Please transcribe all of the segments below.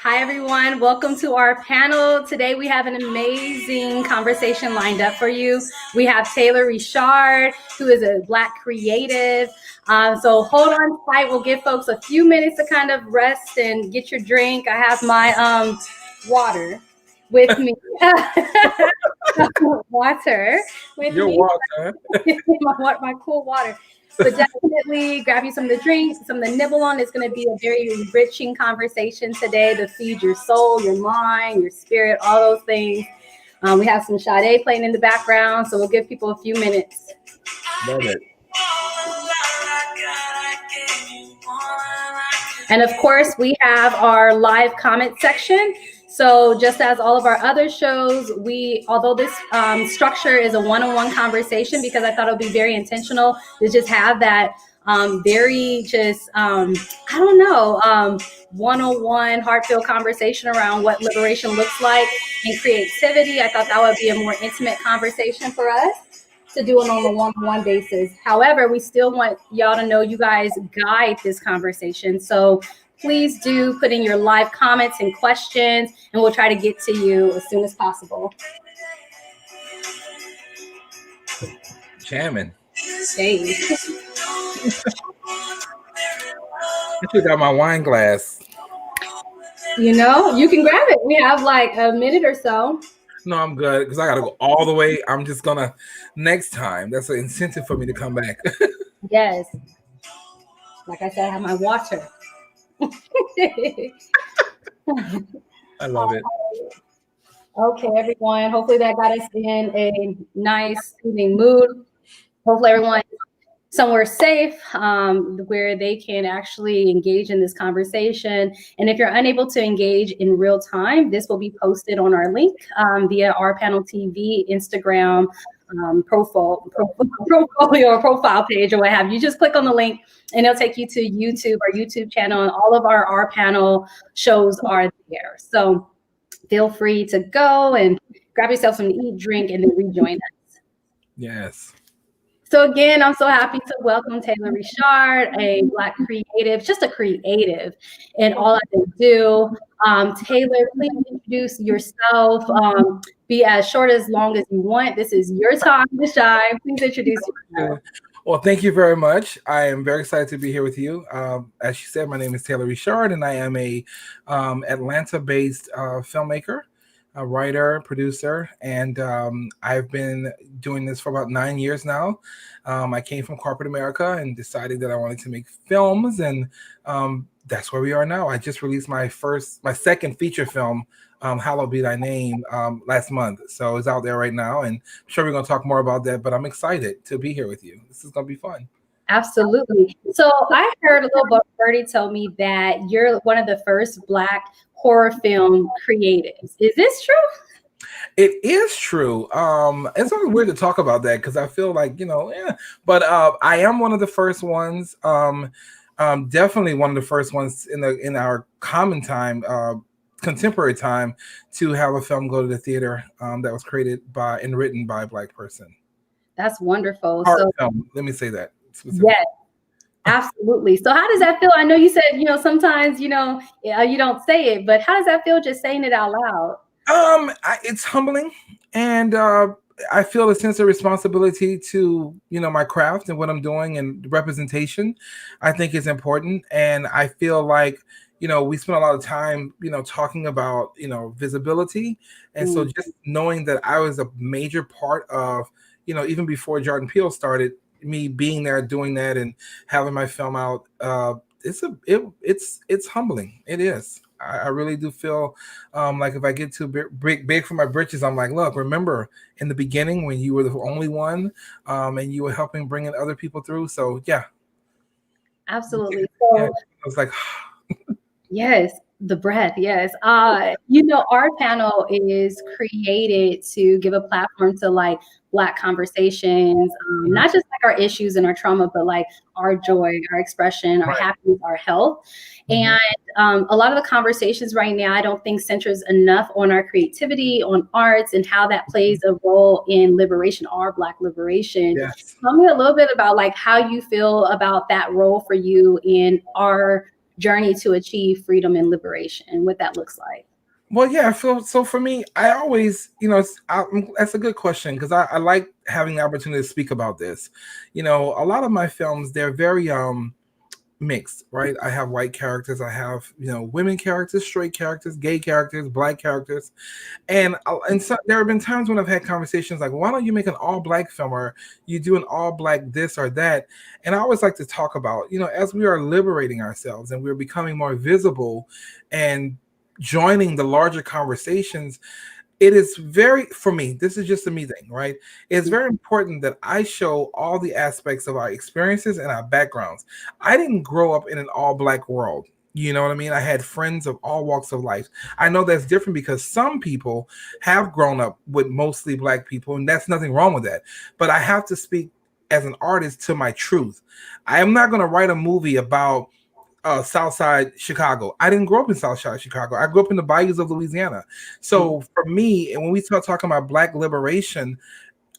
Hi, everyone. Welcome to our panel. Today, we have an amazing conversation lined up for you. We have Taylor Ri'chard, who is a Black creative. So hold on tight. We'll give folks a few minutes to kind of rest and get your drink. I have my water with me. Water with Your me. water. my cool water. But definitely grab you some of the drinks, some of the nibble on. It's going to be a very enriching conversation today to feed your soul, your mind, your spirit, all those things. We have some Sade playing in the background, so we'll give people a few minutes. Love it. And of course, we have our live comment section. So just as all of our other shows, although this structure is a one-on-one conversation, because I thought it would be very intentional to just have that one-on-one heartfelt conversation around what liberation looks like and creativity. I thought that would be a more intimate conversation for us to do it on a one-on-one basis. However, we still want y'all to know you guys guide this conversation. So please do put in your live comments and questions, and we'll try to get to you as soon as possible. Jamming. Hey. I took out my wine glass. You know, you can grab it. We have like a minute or so. No, I'm good because I got to go all the way. I'm just going to next time. That's an incentive for me to come back. Yes. Like I said, I have my water. I love it. Okay, everyone. Hopefully that got us in a nice, soothing mood. Hopefully everyone somewhere safe where they can actually engage in this conversation. And if you're unable to engage in real time, this will be posted on our link via OurPanel TV, Instagram, profile page or what have you. Just click on the link and it'll take you to YouTube, our YouTube channel, and all of our OurPanel shows are there. So feel free to go and grab yourself some to eat, drink, and then rejoin us. Yes. So again, I'm so happy to welcome Taylor Ri'chard, a Black creative, just a creative in all I can do. Taylor, please introduce yourself. Be as short as long as you want. This is your time to shine. Please introduce yourself. Well, thank you very much. I am very excited to be here with you. As she said, my name is Taylor Ri'chard, and I am a Atlanta-based filmmaker, a writer, producer, and I've been doing this for about 9 years now. I came from corporate America and decided that I wanted to make films, and that's where we are now. I just released my second feature film, Hallowed Be Thy Name, last month. So it's out there right now, and I'm sure we're going to talk more about that, but I'm excited to be here with you. This is going to be fun. Absolutely. So I heard a little bit, Birdie told me that you're one of the first Black horror film creatives. Is this true? It is true. It's always weird to talk about that because I feel like, but I am one of the first ones. Definitely one of the first ones in our common time, contemporary time, to have a film go to the theater that was created by and written by a Black person. That's wonderful. Film, let me say that. Yes, absolutely. So how does that feel? I know you said, sometimes, you don't say it, but how does that feel just saying it out loud? It's humbling, and I feel a sense of responsibility to, my craft and what I'm doing, and representation, I think, is important. And I feel like, we spend a lot of time, talking about, visibility. And so just knowing that I was a major part of, even before Jordan Peele started, me being there, doing that, and having my film out, it's humbling. It is. I really do feel like if I get too big for my britches, I'm like, look, remember in the beginning when you were the only one, and you were helping bring in other people through. So yeah, absolutely. Yeah, I was like, yes. The breath, yes. OurPanel is created to give a platform to like Black conversations, not just like our issues and our trauma, but like our joy, our expression, our happiness, our health. And a lot of the conversations right now, I don't think centers enough on our creativity, on arts, and how that plays a role in liberation, our Black liberation. Yes. Tell me a little bit about like how you feel about that role for you in our journey to achieve freedom and liberation and what that looks like. Well, yeah, I feel so. For me, I always, that's a good question because I like having the opportunity to speak about this. A lot of my films, they're very mixed, right? I have white characters, I have women characters, straight characters, gay characters, black characters, and so there have been times when I've had conversations like, why don't you make an all black film, or you do an all black this or that? And I always like to talk about, as we are liberating ourselves and we're becoming more visible and joining the larger conversations, it is very, for me, this is just a me thing, right? It's very important that I show all the aspects of our experiences and our backgrounds. I didn't grow up in an all black world. You know what I mean? I had friends of all walks of life. I know that's different because some people have grown up with mostly black people, and that's nothing wrong with that. But I have to speak as an artist to my truth. I am not going to write a movie about Southside Chicago. I didn't grow up in Southside Chicago. I grew up in the bayous of Louisiana. So for me, and when we start talking about black liberation,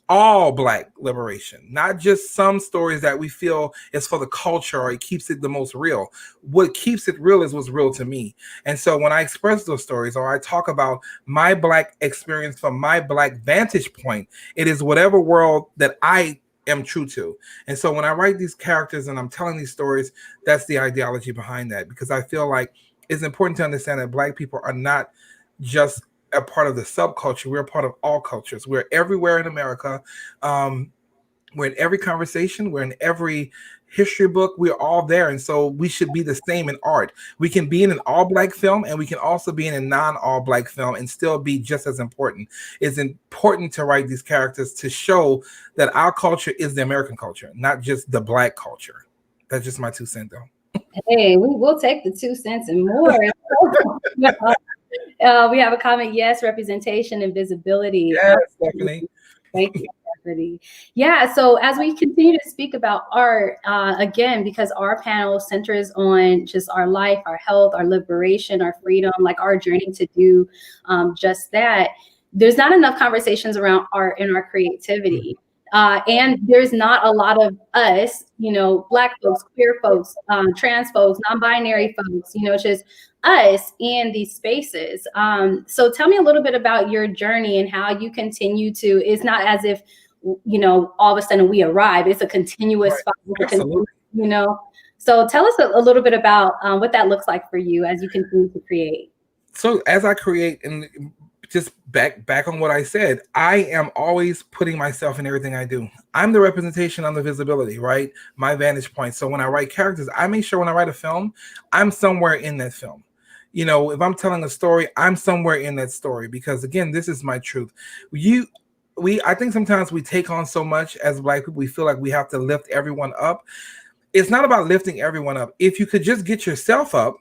all black liberation, not just some stories that we feel is for the culture or it keeps it the most real. What keeps it real is what's real to me. And so when I express those stories or I talk about my black experience from my black vantage point, it is whatever world that I am true to. And so when I write these characters and I'm telling these stories, that's the ideology behind that, because I feel like it's important to understand that black people are not just a part of the subculture. We're a part of all cultures. We're everywhere in America. We're in every conversation. We're in every history book. We're all there. And so we should be the same in art. We can be in an all black film and we can also be in a non all black film and still be just as important. It's important to write these characters to show that our culture is the American culture, not just the black culture. That's just my 2 cents though. Hey, we will take the 2 cents and more. We have a comment. Yes, representation and visibility. Yes, Stephanie. Thank you, Stephanie. Yeah, so as we continue to speak about art, again, because our panel centers on just our life, our health, our liberation, our freedom, like our journey to do just that, there's not enough conversations around art and our creativity. And there's not a lot of us, Black folks, queer folks, trans folks, non-binary folks, just us in these spaces. So tell me a little bit about your journey and how you continue to, it's not as if, all of a sudden we arrive, it's a continuous, Absolutely. So tell us a little bit about what that looks like for you as you continue to create. So as I create, and just back on what I said, I am always putting myself in everything I do. I'm the representation, I'm the visibility, right? My vantage point. So when I write characters, I make sure when I write a film, I'm somewhere in that film. If I'm telling a story, I'm somewhere in that story, because again, this is my truth. I think sometimes we take on so much as Black people, we feel like we have to lift everyone up. It's not about lifting everyone up. If you could just get yourself up,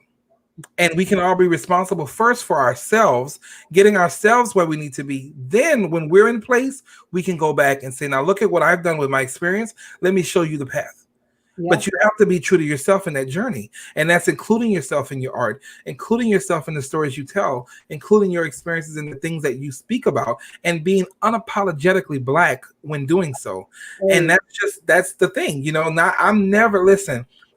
and we can all be responsible first for ourselves, getting ourselves where we need to be. Then when we're in place, we can go back and say, now look at what I've done with my experience. Let me show you the path. Yeah. But you have to be true to yourself in that journey. And that's including yourself in your art, including yourself in the stories you tell, including your experiences and the things that you speak about, and being unapologetically Black when doing so. And that's the thing,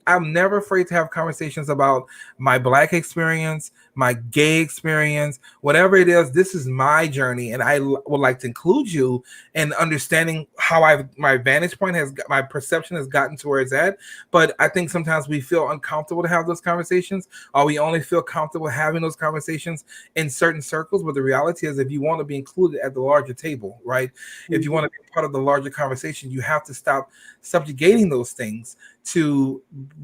I'm never afraid to have conversations about my Black experience, my gay experience, whatever it is. This is my journey, and I would like to include you in understanding how my vantage point my perception has gotten to where it's at. But I think sometimes we feel uncomfortable to have those conversations, or we only feel comfortable having those conversations in certain circles. But the reality is, if you want to be included at the larger table, right? Mm-hmm. If you want to be part of the larger conversation, you have to stop subjugating those things to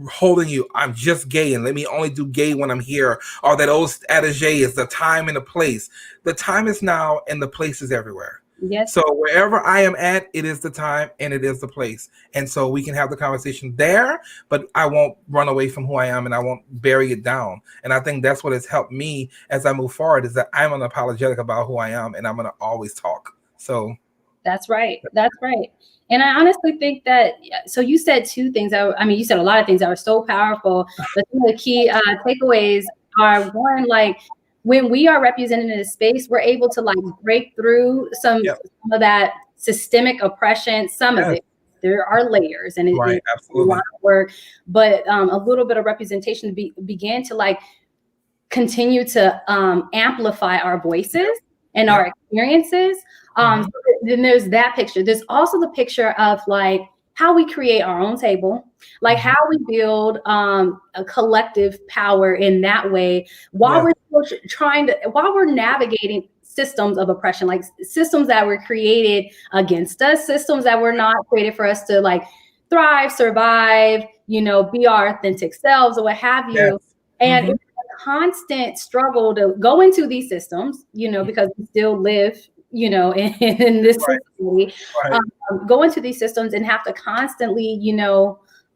holding you, I'm just gay and let me only do gay when I'm here, or that old adage is the time and the place. The time is now and the place is everywhere. Yes. So wherever I am at, it is the time and it is the place. And so we can have the conversation there, but I won't run away from who I am and I won't bury it down. And I think that's what has helped me as I move forward, is that I'm unapologetic about who I am and I'm going to always talk. So that's right. That's right. And I honestly think that, so you said 2 things. You said a lot of things that were so powerful, but some of the key takeaways are, one, like when we are represented in a space, we're able to like break through some of that systemic oppression, some of it. there are layers, and Right, it's a lot absolutely. of work, but a little bit of representation began to like continue to amplify our voices and Yep. our experiences. So then there's that picture. There's also the picture of like how we create our own table, like how we build a collective power in that way, while Yeah. we're still while we're navigating systems of oppression, like systems that were created against us, systems that were not created for us to like thrive, survive, be our authentic selves or what have Yes. you. And it's a constant struggle to go into these systems, because we still live, in this society, Right. go into these systems and have to constantly,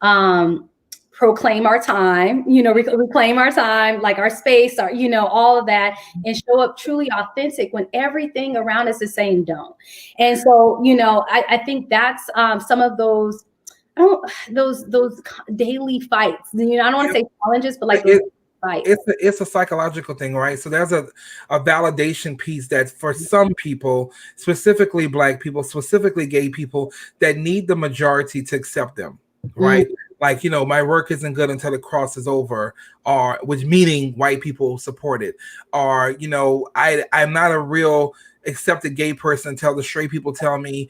um, proclaim our time, reclaim our time, like our space, all of that, and show up truly authentic when everything around us is saying don't. And so, I think that's some of those, I don't, those daily fights. I don't want to say challenges, but like those fights. It's a psychological thing, right? So there's a validation piece that for some people, specifically Black people, specifically gay people, that need the majority to accept them, right? Like, my work isn't good until the cross is over, or which meaning white people support it, or I'm not a real accepted gay person until the straight people tell me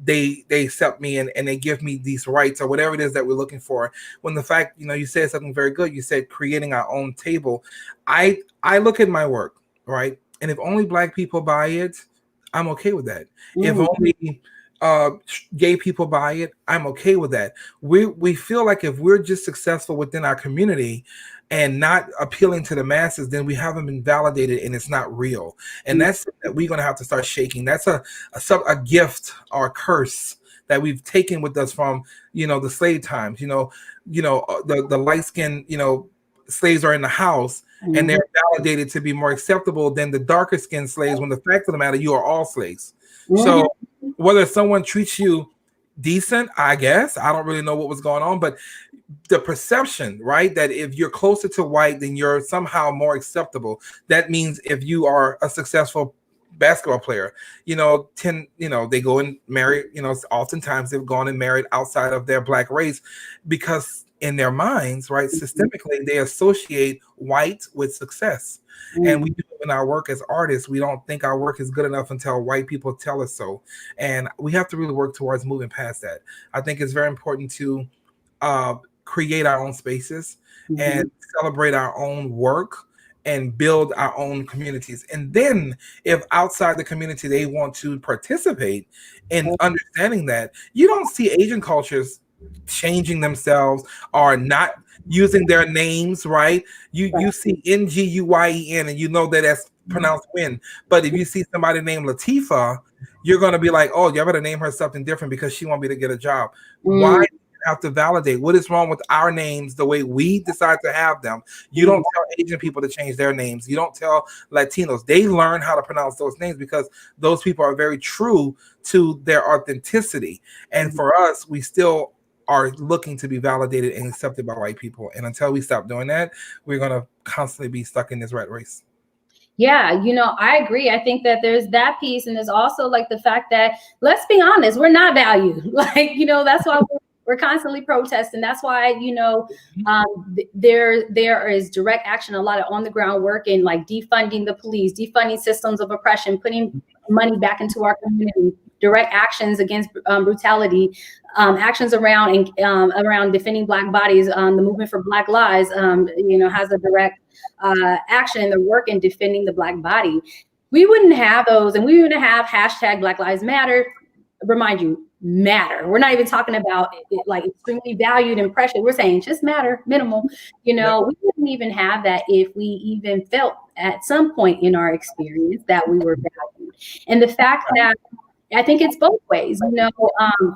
they accept me and they give me these rights or whatever it is that we're looking for. When the fact, you said something very good. You said creating our own table. I look at my work, right? And if only Black people buy it, I'm okay with that. If only gay people buy it, I'm okay with that. We feel like if we're just successful within our community and not appealing to the masses, then we haven't been validated and it's not real. And that's that we're going to have to start shaking. That's a gift or a curse that we've taken with us from the slave times. The light skinned slaves are in the house and they're validated to be more acceptable than the darker skinned slaves, when the fact of the matter, you are all slaves. So whether someone treats you decent, I guess, I don't really know what was going on, but the perception, right, that if you're closer to white, then you're somehow more acceptable. That means if you are a successful basketball player, they go and marry, oftentimes they've gone and married outside of their Black race, because in their minds, right, systemically, they associate white with success. And we do in our work as artists, we don't think our work is good enough until white people tell us so. And we have to really work towards moving past that. I think it's very important to create our own spaces and celebrate our own work and build our own communities. And then if outside the community they want to participate in understanding that, you don't see Asian cultures changing themselves or not using their names, right? You see Nguyen and you know that that's pronounced Win. But if you see somebody named Latifah, you're going to be like, oh, you better name her something different because she won't be able to get a job. Why do you have to validate? What is wrong with our names the way we decide to have them? You don't tell Asian people to change their names. You don't tell Latinos. They learn how to pronounce those names because those people are very true to their authenticity. And for us, we still are looking to be validated and accepted by white people. And until we stop doing that, we're going to constantly be stuck in this rat race. Yeah, I agree. I think that there's that piece, and there's also like the fact that, let's be honest, we're not valued. Like, that's why we're constantly protesting. That's why, there is direct action, a lot of on the ground work, and like defunding the police, defunding systems of oppression, putting money back into our community, direct actions against brutality, actions around around defending Black bodies. The movement for Black Lives, has a direct action in the work in defending the Black body. We wouldn't have those, and we wouldn't have hashtag Black Lives Matter. Remind you, matter. We're not even talking about it like extremely valued and precious. We're saying just matter, minimal. We wouldn't even have that if we even felt at some point in our experience that we were valued. And the fact that I think it's both ways.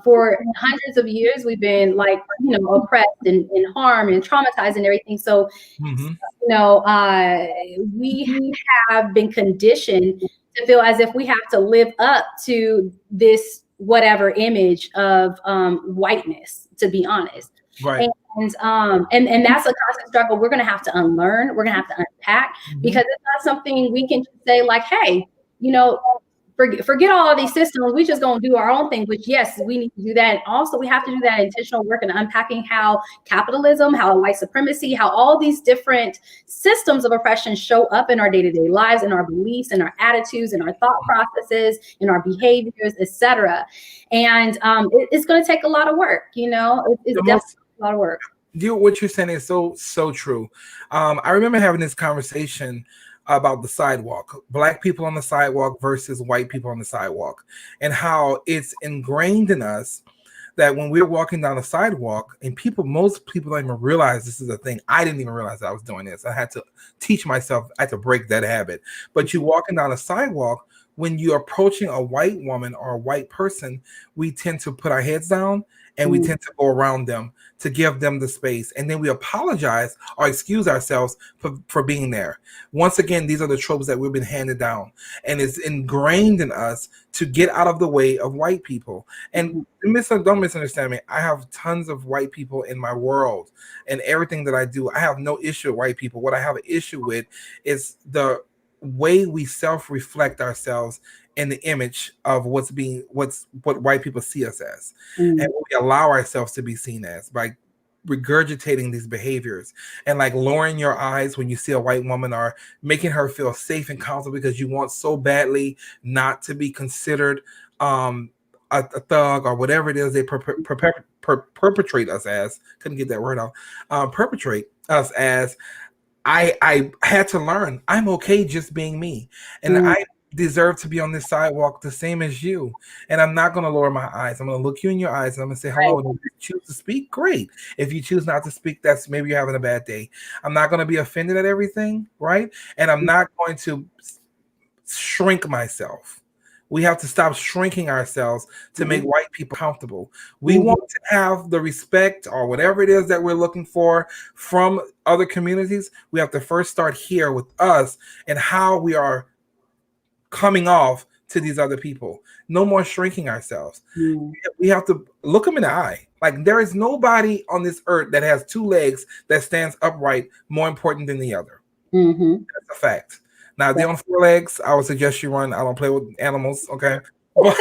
For hundreds of years, we've been like, oppressed and harmed and traumatized and everything. So, we have been conditioned to feel as if we have to live up to this whatever image of whiteness, to be honest. Right. And that's a constant struggle we're going to have to unlearn. We're going to have to unpack, because it's not something we can just say like, hey, forget all of these systems. We just gonna do our own thing, which yes, we need to do that. And also we have to do that intentional work and unpacking how capitalism, how white supremacy, how all these different systems of oppression show up in our day-to-day lives, in our beliefs, in our attitudes, in our thought processes, in our behaviors, etc. And it's going to take a lot of work. It's definitely a lot of work. What you're saying is so true. I remember having this conversation about the sidewalk, black people on the sidewalk versus white people on the sidewalk, and how it's ingrained in us that when we're walking down the sidewalk, and most people don't even realize this is a thing. I didn't even realize I was doing this. I had to teach myself. I had to break that habit. But you walking down the sidewalk, when you're approaching a white woman or a white person, we tend to put our heads down and we tend to go around them to give them the space. And then we apologize or excuse ourselves for being there. Once again, these are the tropes that we've been handed down. And it's ingrained in us to get out of the way of white people. And don't misunderstand me. I have tons of white people in my world and everything that I do. I have no issue with white people. What I have an issue with is the way we self-reflect ourselves in the image of what white people see us as, and what we allow ourselves to be seen as by regurgitating these behaviors and like lowering your eyes when you see a white woman, or making her feel safe and comfortable because you want so badly not to be considered a thug or whatever it is they perpetrate us as. Couldn't get that word out. Perpetrate us as. I had to learn I'm okay just being me, and I deserve to be on this sidewalk the same as you, and I'm not going to lower my eyes. I'm going to look you in your eyes and I'm going to say hello. And if you choose to speak, great. If you choose not to speak, that's maybe you're having a bad day. I'm not going to be offended at everything, right? And I'm not going to shrink myself. We have to stop shrinking ourselves to make white people comfortable. We want to have the respect or whatever it is that we're looking for from other communities. We have to first start here with us and how we are coming off to these other people. No more shrinking ourselves. We have to look them in the eye. Like, there is nobody on this earth that has two legs that stands upright more important than the other. That's a fact. Now, if they're on four legs, I would suggest you run. I don't play with animals, okay? But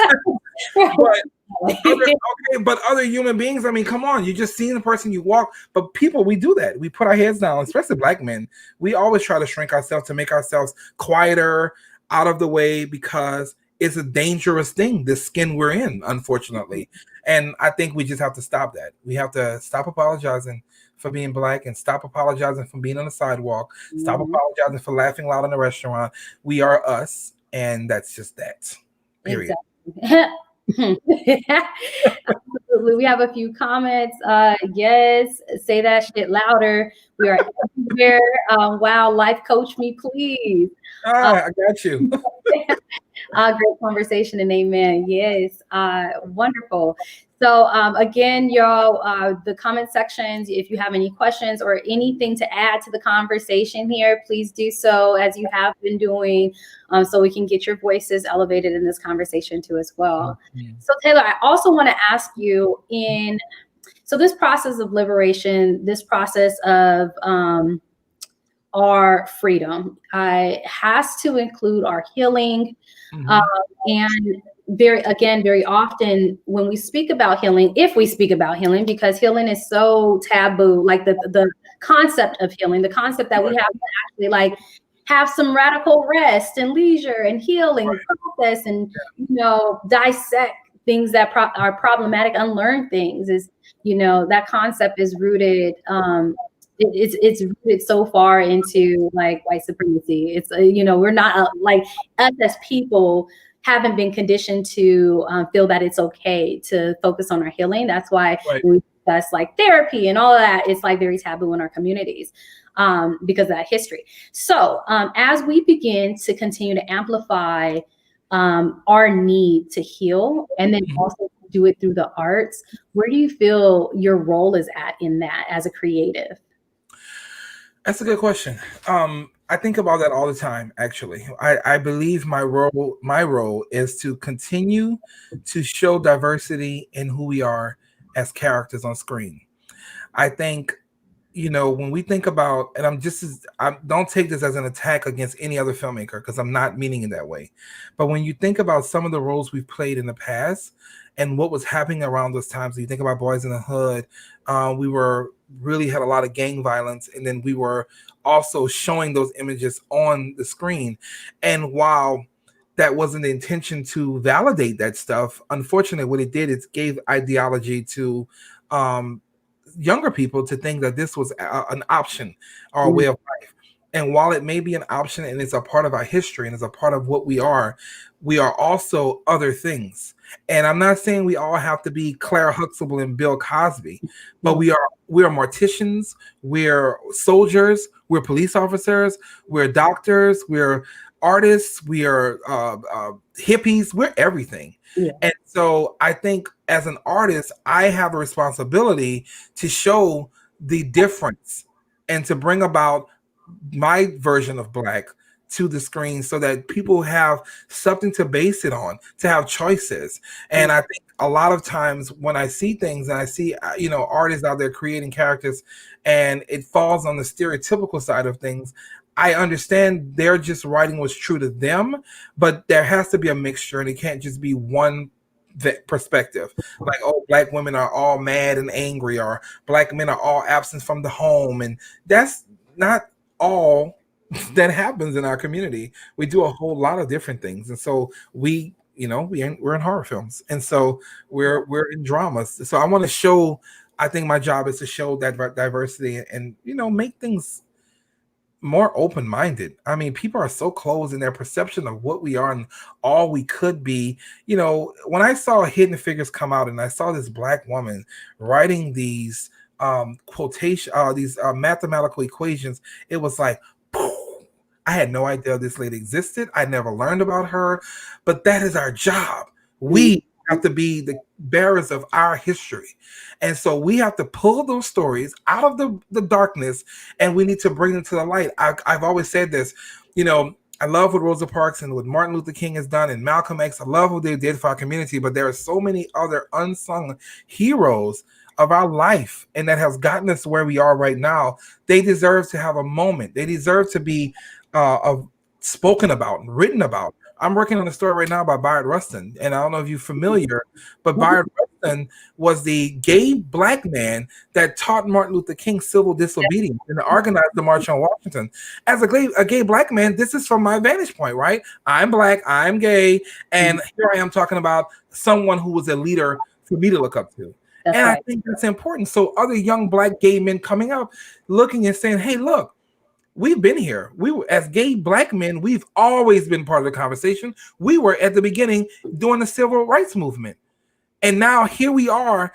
other human beings, I mean, come on. You just see the person you walk. But people, we do that. We put our heads down, especially black men. We always try to shrink ourselves to make ourselves quieter, out of the way, because it's a dangerous thing, this skin we're in, unfortunately. And I think we just have to stop that. We have to stop apologizing for being black, and stop apologizing for being on the sidewalk. Stop apologizing for laughing loud in the restaurant. We are us, and that's just that. Period. Exactly. Absolutely. We have a few comments. Yes, say that shit louder. We are everywhere. Wow, life coach me, please. I got you. Great conversation, and amen. Yes, wonderful. So again, y'all, the comment sections, if you have any questions or anything to add to the conversation here, please do so, as you have been doing, so we can get your voices elevated in this conversation too as well. So Taylor, I also want to ask you, so this process of liberation, this process of our freedom, has to include our healing, and very often when we speak about healing, if we speak about healing, because healing is so taboo, like the concept of healing, the concept that we have to actually like have some radical rest and leisure and healing process, and dissect things that are problematic, unlearn things, is that concept is rooted. It's rooted so far into like white supremacy. It's we're not like, us as people haven't been conditioned to feel that it's okay to focus on our healing. That's why we discuss like therapy and all of that. It's like very taboo in our communities because of that history. So as we begin to continue to amplify our need to heal, and then also do it through the arts, where do you feel your role is at in that as a creative? That's a good question. I think about that all the time, actually. I believe my role is to continue to show diversity in who we are as characters on screen. I think, when we think about, and I don't take this as an attack against any other filmmaker because I'm not meaning it that way. But when you think about some of the roles we've played in the past and what was happening around those times, you think about Boys in the Hood, we were really had a lot of gang violence, and then we were also showing those images on the screen. And while that wasn't the intention to validate that stuff, unfortunately, what it did is gave ideology to um, younger people to think that this was an option or a way of life. And while it may be an option and it's a part of our history and it's a part of what we are also other things. And I'm not saying we all have to be Claire Huxtable and Bill Cosby, but we are morticians, we're soldiers, we're police officers, we're doctors, we're artists, we are hippies, we're everything. Yeah. And so I think as an artist, I have a responsibility to show the difference and to bring about my version of Black to the screen so that people have something to base it on, to have choices. And I think a lot of times when I see things and I see, artists out there creating characters and it falls on the stereotypical side of things, I understand they're just writing what's true to them, but there has to be a mixture and it can't just be one perspective. Like, oh, Black women are all mad and angry, or Black men are all absent from the home. And that's not all that happens in our community. We do a whole lot of different things. And so we're in horror films. And so we're in dramas. So I think my job is to show that diversity and make things more open-minded. I mean, people are so closed in their perception of what we are and all we could be. When I saw Hidden Figures come out and I saw this Black woman writing these these mathematical equations, it was like, I had no idea this lady existed. I never learned about her, but that is our job. We have to be the bearers of our history. And so we have to pull those stories out of the darkness and we need to bring them to the light. I've always said this, I love what Rosa Parks and what Martin Luther King has done and Malcolm X. I love what they did for our community, but there are so many other unsung heroes of our life and that has gotten us where we are right now. They deserve to have a moment. They deserve to be spoken about and written about. I'm working on a story right now by Bayard Rustin, and I don't know if you're familiar, but Bayard Rustin was the gay Black man that taught Martin Luther King civil disobedience and organized the March on Washington. As a gay Black man, this is from my vantage point, right? I'm Black, I'm gay, and here I am talking about someone who was a leader for me to look up to. That's right. I think that's important. So other young Black gay men coming up, looking and saying, hey, look, we've been here. As gay Black men, we've always been part of the conversation. We were at the beginning doing the civil rights movement. And now here we are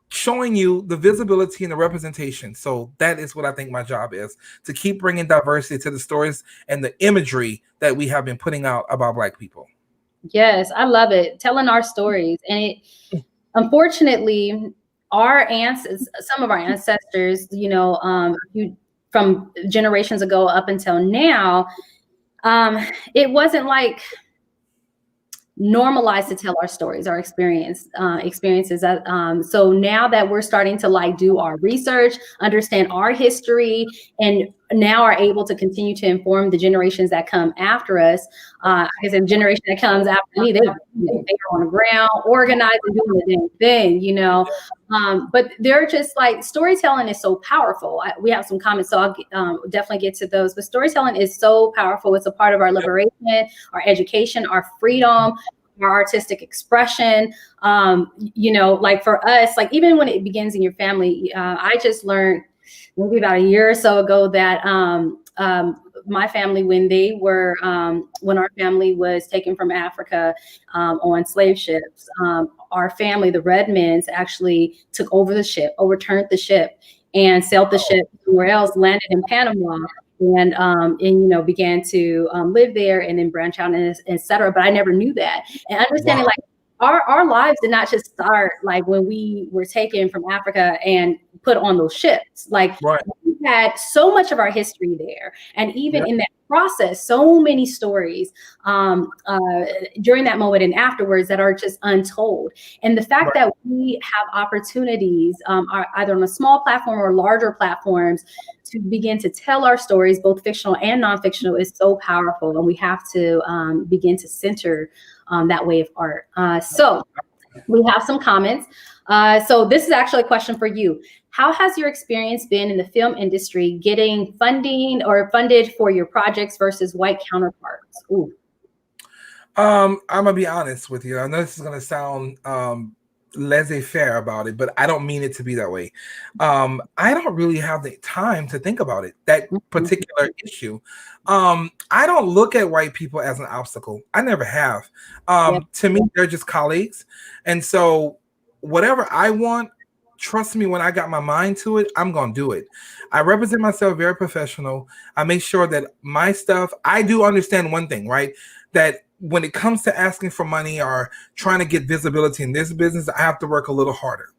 showing you the visibility and the representation. So that is what I think my job is, to keep bringing diversity to the stories and the imagery that we have been putting out about Black people. Yes, I love it. Telling our stories. And unfortunately, some of our ancestors, from generations ago up until now, it wasn't like normalized to tell our stories, our experiences. So now that we're starting to do our research, understand our history, and now are able to continue to inform the generations that come after us. Because the generation that comes after me, they are on the ground, organized and doing the damn thing, but they're just storytelling is so powerful. We have some comments, so I'll definitely get to those. But storytelling is so powerful. It's a part of our liberation, our education, our freedom, our artistic expression. For us, even when it begins in your family, I just learned maybe about a year or so ago that my family, when our family was taken from Africa on slave ships, our family, the Redmans, actually took over the ship, overturned the ship, and sailed the ship somewhere else, landed in Panama, and began to live there and then branch out and et cetera. But I never knew that. And understanding our lives did not just start like when we were taken from Africa and put on those ships. Like Right. we had so much of our history there, and even Yeah. in that process, so many stories during that moment and afterwards that are just untold. And the fact Right. that we have opportunities, are either on a small platform or larger platforms, to begin to tell our stories, both fictional and non-fictional, is so powerful, and we have to begin to center that way of art. So we have some comments. So this is actually a question for you. How has your experience been in the film industry getting funding or funded for your projects versus white counterparts? Ooh. I'm gonna be honest with you. I know this is gonna sound laissez-faire about it, but I don't mean it to be that way. I don't really have the time to think about it, that particular issue. I don't look at white people as an obstacle. I never have. To me, they're just colleagues. And so whatever I want, trust me, when I got my mind to it, I'm gonna do it. I represent myself very professional. I make sure that my stuff, I do understand one thing, right? That when it comes to asking for money or trying to get visibility in this business, I have to work a little harder,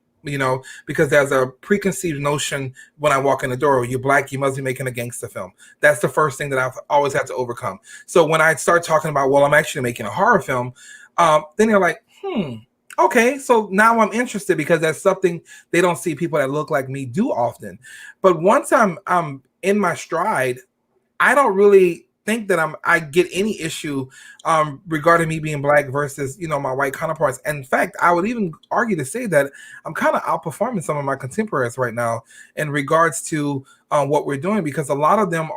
because there's a preconceived notion when I walk in the door, you're Black, you must be making a gangster film. That's the first thing that I've always had to overcome. So when I start talking about, well, I'm actually making a horror film, then they're like, okay, so now I'm interested, because that's something they don't see people that look like me do often. But once I'm in my stride, I don't really think that I get any issue regarding me being Black versus my white counterparts. In fact, I would even argue to say that I'm kind of outperforming some of my contemporaries right now in regards to what we're doing, because a lot of them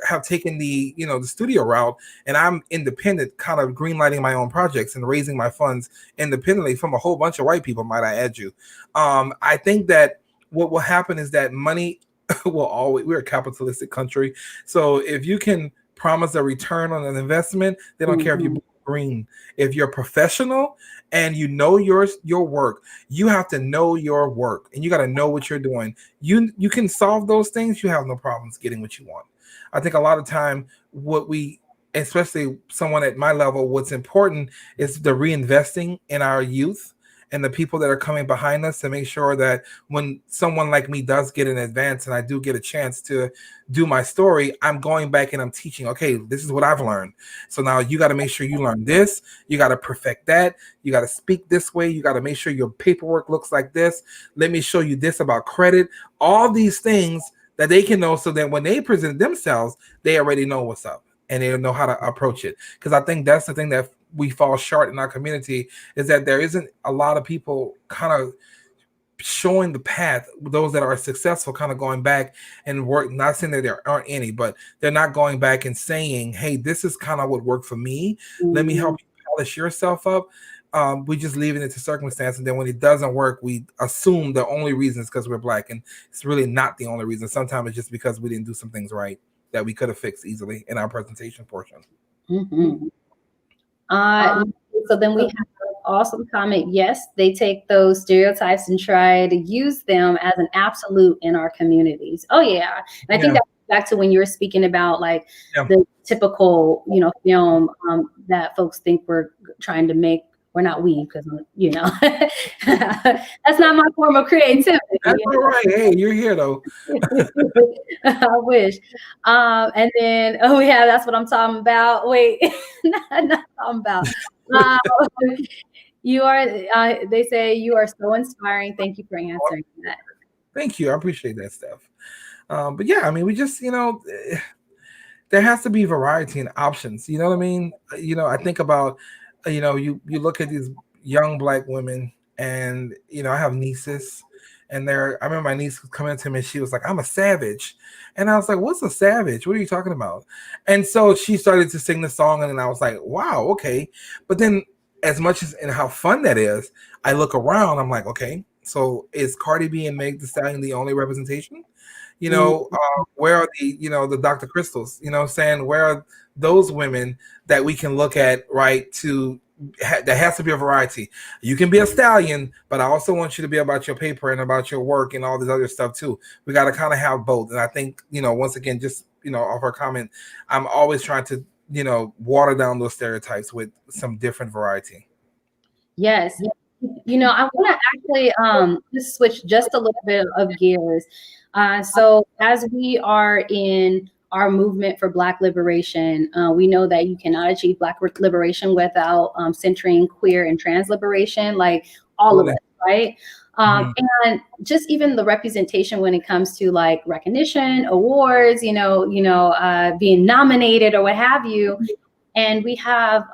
have taken the the studio route, and I'm independent, kind of greenlighting my own projects and raising my funds independently from a whole bunch of white people, might I add you. I think that what will happen is that money will always, we're a capitalistic country, so if you can promise a return on an investment, they don't care if you're green. If you're professional and you know your work, you have to know your work, and you got to know what you're doing. You can solve those things, you have no problems getting what you want. I think a lot of time, especially someone at my level, what's important is the reinvesting in our youth and the people that are coming behind us, to make sure that when someone like me does get an advance and I do get a chance to do my story, I'm going back and I'm teaching, okay, this is what I've learned. So now you got to make sure you learn this. You got to perfect that. You got to speak this way. You got to make sure your paperwork looks like this. Let me show you this about credit. All these things that they can know, so that when they present themselves, they already know what's up and they know how to approach it. Because I think that's the thing that we fall short in our community, is that there isn't a lot of people kind of showing the path, those that are successful kind of going back and work, not saying that there aren't any, but they're not going back and saying, hey, this is kind of what worked for me. Let me help you polish yourself up. We just leaving it to circumstance, and then when it doesn't work, we assume the only reason is because we're Black, and it's really not the only reason. Sometimes it's just because we didn't do some things right that we could have fixed easily in our presentation portion. So then we have an awesome comment. Yes, they take those stereotypes and try to use them as an absolute in our communities. Oh yeah, and I think that goes back to when you were speaking about like the typical film that folks think we're trying to make. We're not because that's not my form of creativity. That's all right. Hey, you're here though. I wish. And then that's what I'm talking about. Wait, not talking about. You are. They say you are so inspiring. Thank you for answering that. Thank you. I appreciate that, Steph. But yeah, I mean, we just there has to be variety and options. You know what I mean? I think about you look at these young Black women, and I have nieces, and I remember my niece coming to me and she was like, I'm a savage. And I was like, what's a savage? What are you talking about? And so she started to sing the song, and then I was like, wow, okay. But then, as much as and how fun that is, I look around, I'm like, okay, so is Cardi B and Meg Thee Stallion the only representation? Where are the Dr. Crystals, saying, where are those women that we can look at, right? There has to be a variety. You can be a stallion, but I also want you to be about your paper and about your work and all this other stuff too. We got to kind of have both. And I think, once again, just, off our comment, I'm always trying to, water down those stereotypes with some different variety. Yes. I want to actually just switch just a little bit of gears. So as we are in our movement for Black liberation, we know that you cannot achieve Black liberation without centering queer and trans liberation, like all of Absolutely. us, right? Mhm. And just even the representation when it comes to like recognition, awards, being nominated or what have you. And we have,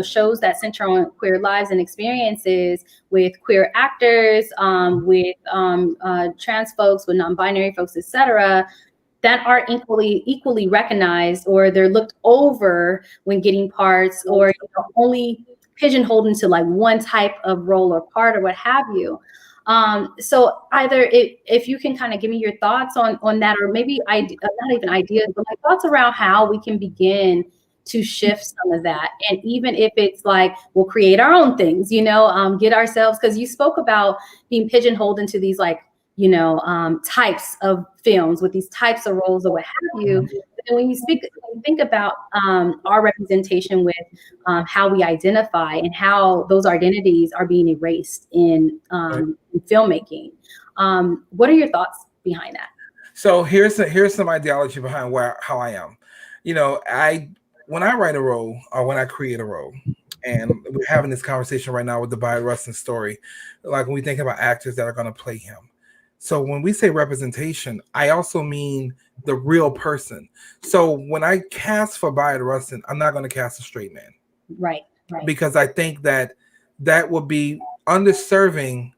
shows that center on queer lives and experiences with queer actors, with trans folks, with non-binary folks, etc., that are equally recognized, or they're looked over when getting parts, or only pigeonholed into like one type of role or part or what have you. So either if you can kind of give me your thoughts on that, or maybe not even ideas, but like thoughts around how we can begin to shift some of that. And even if it's like, we'll create our own things, get ourselves, because you spoke about being pigeonholed into these like, types of films with these types of roles or what have you. But then when you think about our representation with how we identify and how those identities are being erased in Right. filmmaking, what are your thoughts behind that? So here's some ideology behind how I am. I when I write a role or when I create a role, and we're having this conversation right now with the Bayard Rustin story, like when we think about actors that are going to play him. So when we say representation, I also mean the real person. So when I cast for Bayard Rustin, I'm not going to cast a straight man, Right. because I think that would be underserving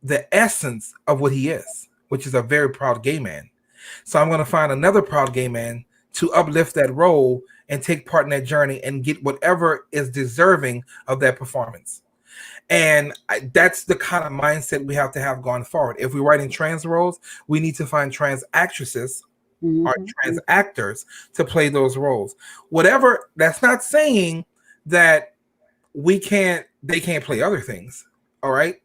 the essence of what he is, which is a very proud gay man. So I'm going to find another proud gay man to uplift that role and take part in that journey and get whatever is deserving of that performance. And that's the kind of mindset we have to have going forward. If we're writing trans roles, we need to find trans actresses or Mm-hmm. trans actors to play those roles. Whatever, that's not saying that they can't play other things. All right.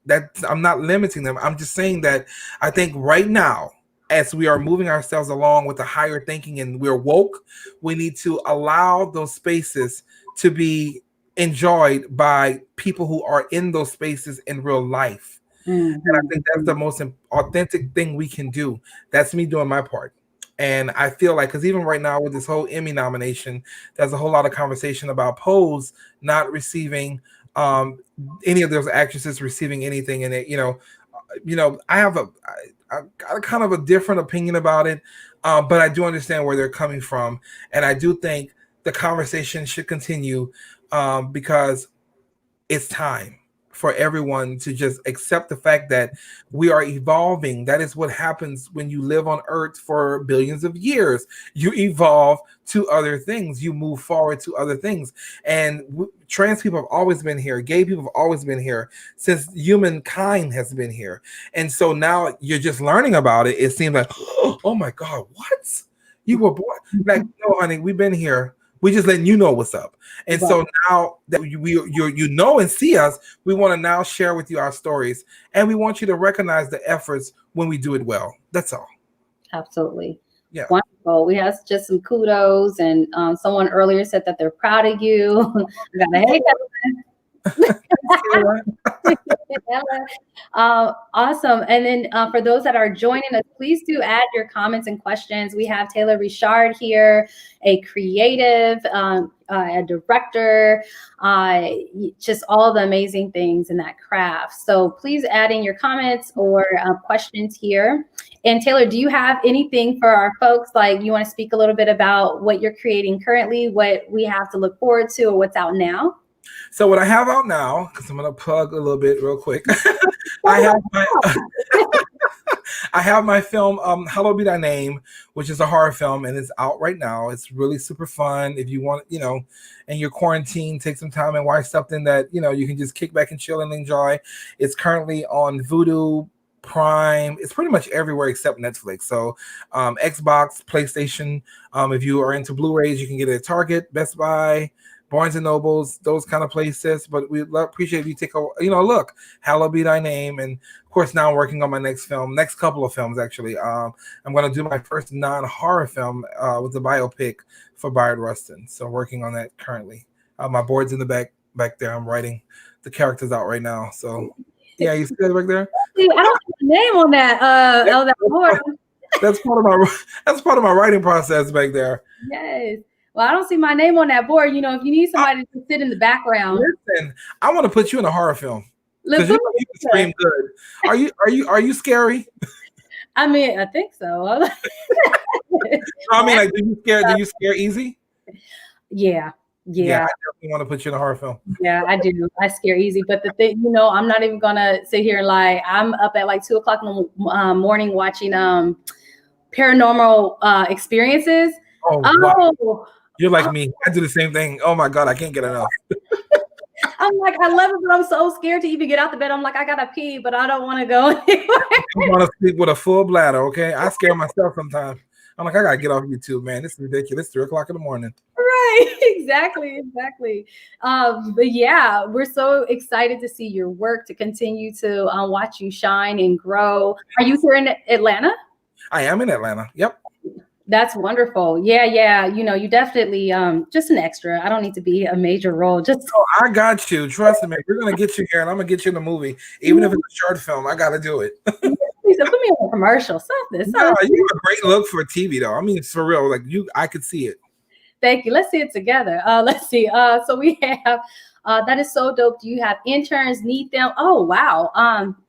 I'm not limiting them. I'm just saying that I think right now, as we are moving ourselves along with the higher thinking and we're woke, we need to allow those spaces to be enjoyed by people who are in those spaces in real life. And I Mm-hmm. think that's the most authentic thing we can do. That's me doing my part. And I feel like, because even right now with this whole Emmy nomination, there's a whole lot of conversation about Pose not receiving any of those actresses receiving anything in it. I have I got a kind of a different opinion about it, but I do understand where they're coming from, and I do think the conversation should continue, because it's time for everyone to just accept the fact that we are evolving. That is what happens when you live on Earth for billions of years. You evolve to other things. You move forward to other things. And trans people have always been here. Gay people have always been here since humankind has been here. And so now you're just learning about it. It seems like, oh my God, what? You were born? Like, no, honey, we've been here. We just letting you know what's up. And Right. so now that you know and see us, we want to now share with you our stories, and we want you to recognize the efforts when we do it well. That's all. Absolutely. Yeah. Wonderful. We have just some kudos, and someone earlier said that they're proud of you. I got a hey. Awesome. And then for those that are joining us, please do add your comments and questions. We have Taylor Ri'chard here, a creative, a director, just all the amazing things in that craft. So please add in your comments or questions here. And Taylor, do you have anything for our folks? Like, you want to speak a little bit about what you're creating currently, what we have to look forward to, or what's out now? So what I have out now, because I'm gonna plug a little bit real quick. I have my I have my film, Hallowed Be Thy Name, which is a horror film, and it's out right now. It's really super fun. If you want, and you're quarantined, take some time and watch something that, you can just kick back and chill and enjoy. It's currently on Vudu, Prime. It's pretty much everywhere except Netflix. So Xbox, PlayStation. If you are into Blu-rays, you can get it at Target, Best Buy, Barnes and Nobles, those kind of places. But we appreciate if you take a look. Hallowed Be Thy Name. And of course, now I'm working on my next couple of films actually. I'm going to do my first non-horror film with the biopic for Bayard Rustin. So working on that currently. My board's in the back back there. I'm writing the characters out right now. So yeah, you see that back there? See, I don't see the name on that that board. That's part of my writing process back there. Yes. Well, I don't see my name on that board. You know, if you need somebody to sit in the background. Listen, I want to put you in a horror film. Because you can scream good. Are you scary? I mean, I think so. I mean, like, do you scare easy? Yeah. I definitely want to put you in a horror film. Yeah, I do. I scare easy. But the thing, you know, I'm not even gonna sit here and lie. I'm up at like 2:00 in the morning watching paranormal experiences. Oh, wow. You're like me. I do the same thing. Oh my God, I can't get enough. I'm like, I love it, but I'm so scared to even get out the bed. I'm like, I gotta pee, but I don't want to go anywhere. I want to sleep with a full bladder, okay? I scare myself sometimes. I'm like, I gotta get off YouTube, man. This is ridiculous. 3:00 in the morning. Right, exactly. But yeah, we're so excited to see your work, to continue to watch you shine and grow. Are you here in Atlanta? I am in Atlanta. Yep. That's wonderful. Yeah. You know, you definitely just an extra. I don't need to be a major role. I got you. Trust me. We're gonna get you here, and I'm gonna get you in the movie, even if it's a short film. I gotta do it. So put me on a commercial, something. No, you have a great look for TV, though. I mean, it's for real. Like I could see it. Thank you. Let's see it together. Let's see. So we have that is so dope. Do you have interns? Need them? Oh wow.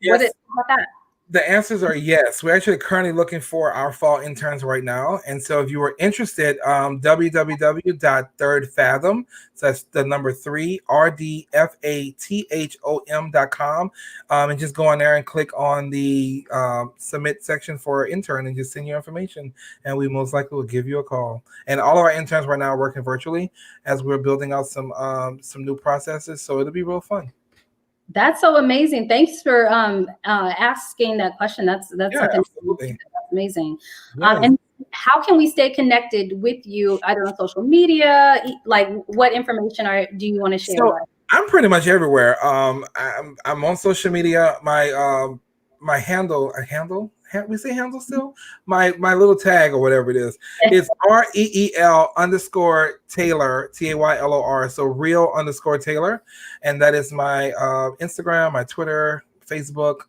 Yes. What about that? The answers are yes. We're actually currently looking for our fall interns right now. And so if you were interested, www.thirdfathom, so that's the number 3, RDFATHOM.com. And just go on there and click on the submit section for an intern and just send your information. And we most likely will give you a call. And all of our interns right now are working virtually as we're building out some new processes. So it'll be real fun. That's so amazing. Thanks for asking that question. That's absolutely. That's amazing. Yes. And how can we stay connected with you, either on social media? Like, what information do you want to share? So I'm pretty much everywhere. I'm on social media. My handle. We say handle still? My little tag or whatever it is. It's REEL_Taylor, TAYLOR. So real_Taylor. And that is my Instagram, my Twitter, Facebook.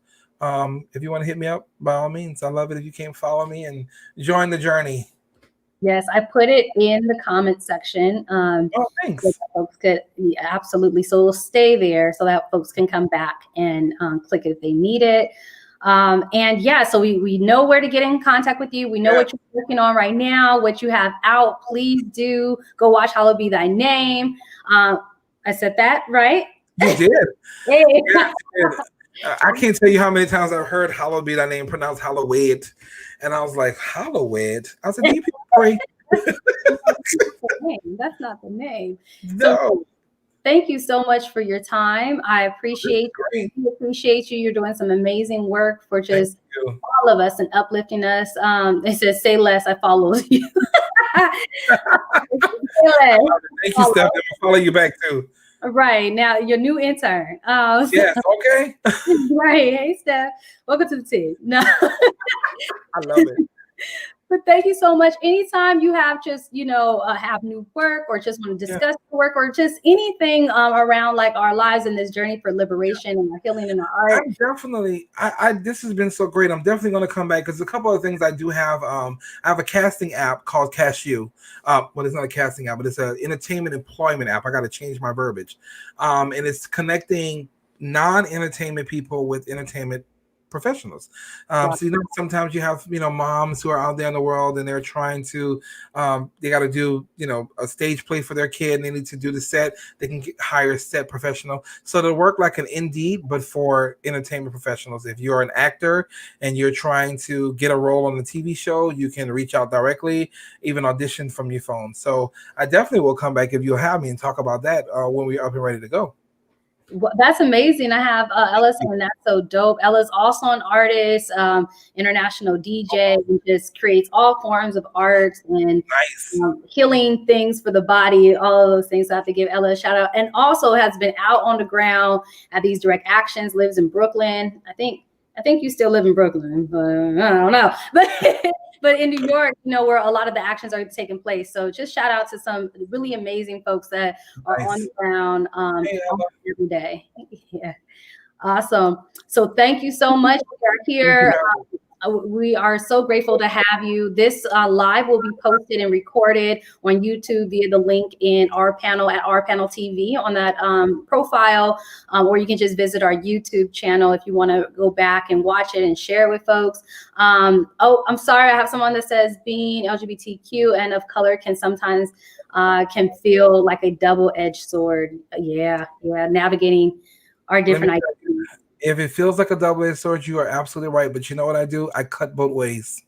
If you want to hit me up, by all means. I love it if you came follow me and join the journey. Yes, I put it in the comment section. Thanks. So folks could absolutely. So we'll stay there so that folks can come back and click if they need it. And yeah, so we know where to get in contact with you. We know what you're working on right now, what you have out. Please do go watch Hallowed Be Thy Name. I said that right? You did. Hey. Yeah, I can't tell you how many times I've heard Hallowed Be Thy Name pronounced Hallowed. And I was like, Hallowed? I said, do you people pray? That's not the name. No. So, thank you so much for your time. I appreciate you. You're doing some amazing work for just all of us and uplifting us. It says, say less, I follow you. Thank you, Steph. I'll follow you back too. Right. Now, your new intern. Yes, okay. Right. Hey, Steph. Welcome to the team. No. I love it. But thank you so much. Anytime you have just, have new work or just want to discuss the work or just anything around like our lives in this journey for liberation and our healing in our art. This has been so great. I'm definitely going to come back because a couple of things I do have. I have a casting app called Cashew. Well, it's not a casting app, but it's an entertainment employment app. I got to change my verbiage. And it's connecting non-entertainment people with entertainment professionals. So sometimes you have moms who are out there in the world and they're trying to they got to do a stage play for their kid and they need to do the set. They can hire a set professional, so they'll work like an Indeed but for entertainment professionals. If you're an actor and you're trying to get a role on the TV show, you can reach out directly, even audition from your phone. So I definitely will come back if you'll have me and talk about that when we're up and ready to go. Well, that's amazing. I have Ella's and that's so dope. Ella's also an artist, international DJ, and just creates all forms of art and healing things for the body, all of those things. So I have to give Ella a shout out. And also has been out on the ground at these direct actions, lives in Brooklyn. I think you still live in Brooklyn, but I don't know. But but in New York, you know, where a lot of the actions are taking place. So just shout out to some really amazing folks that are Nice. on the ground Hey, every day. Yeah. Awesome. So thank you so much. We are here. We are so grateful to have you. This live will be posted and recorded on YouTube via the link in OurPanel at OurPanel TV on that profile, or you can just visit our YouTube channel if you want to go back and watch it and share with folks. Oh, I'm sorry. I have someone that says being LGBTQ and of color can sometimes can feel like a double-edged sword. Yeah, navigating our different identities. If it feels like a double-edged sword, you are absolutely right. But you know what I do? I cut both ways.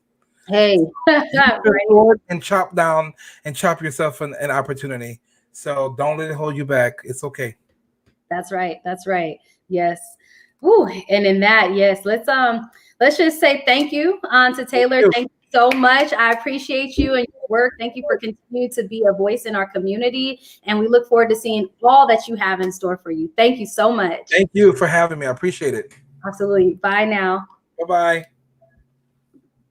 Hey, and chop down and chop yourself an opportunity. So don't let it hold you back. It's okay. That's right. That's right. Yes. Ooh, and in that, yes, let's just say thank you to Taylor. Thank you so much. I appreciate you and your work. Thank you for continuing to be a voice in our community. And we look forward to seeing all that you have in store for you. Thank you so much. Thank you for having me. I appreciate it. Absolutely. Bye now. Bye-bye.